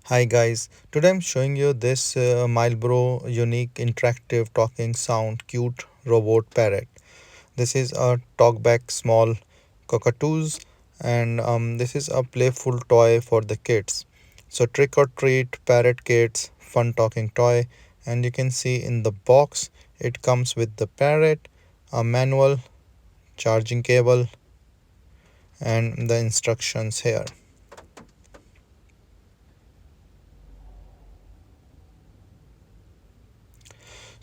Hi guys, today I'm showing you this Milebro unique interactive talking sound cute robot parrot. This is a talkback small cockatoos and this is a playful toy for the kids. So trick or treat parrot kids fun talking toy, and you can see in the box it comes with the parrot, a manual, charging cable, and the instructions here.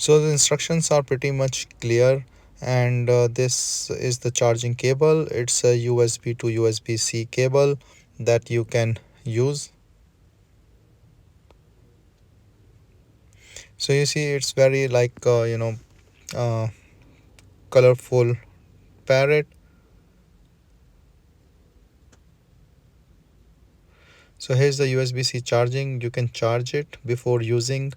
So the instructions are pretty much clear, and this is the charging cable. It's a USB to USB-C cable that you can use. So you see it's very like uh, colorful parrot. So here's the USB-C charging. You can charge it before using,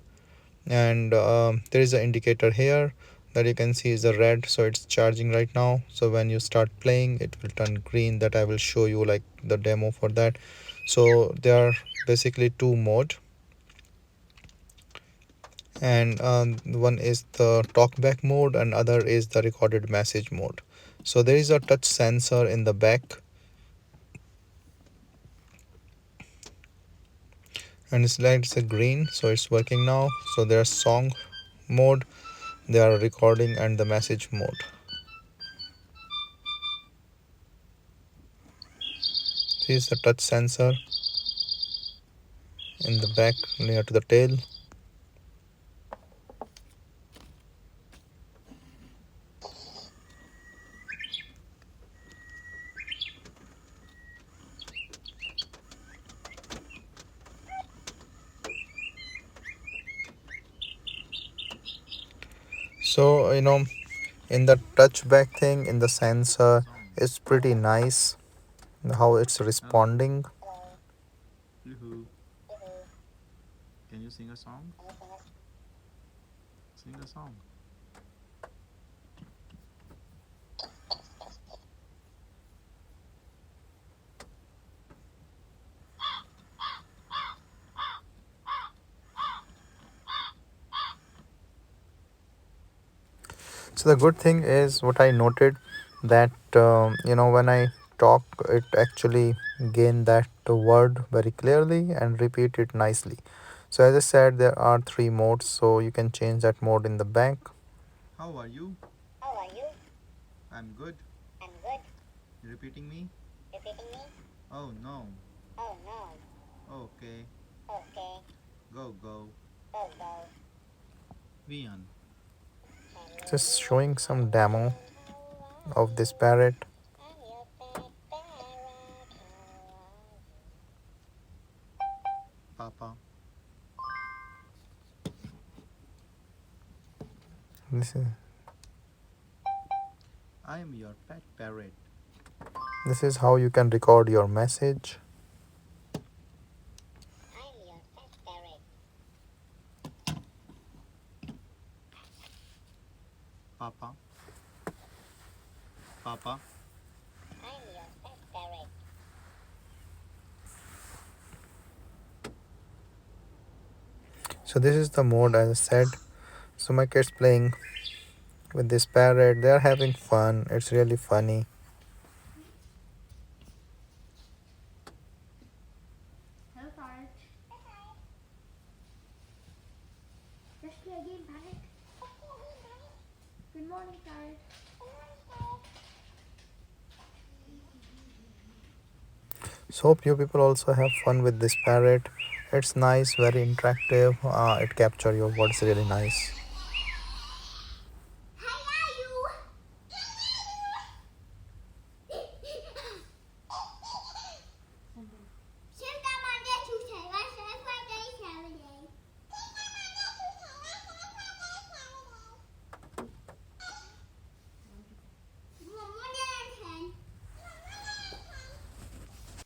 and there is an indicator here that you can see is a red, so it's charging right now. So when you start playing it will turn green. That I will show you like the demo for that. So there are basically two mode, and one is the talkback mode and other is the recorded message mode. So there is a touch sensor in the back, and it's like it's a green, so it's working now. So there's song mode, there are recording, and the message mode. This is the touch sensor in the back near to the tail. So in the touchback thing in the sensor, it's pretty nice how it's responding. Yoo-hoo. Can you sing a song? Sing a song. So the good thing is what I noted, that when I talk it actually gain that word very clearly and repeat it nicely. So as I said, there are three modes, so you can change that mode in the back. How are you? I'm good. You repeating me? Oh no. Okay. Go go. Vian. Just showing some demo of this parrot. Papa. This is I am your pet parrot. this is how you can record your message. Papa. Papa. So this is the mode as I said. So my kids playing with this parrot, they are having fun. It's really funny. Hello, Parrot. Let's play a game, Parrot. Good morning, Parrot. So hope you people also have fun with this parrot. It's nice, very interactive. It capture your words really nice.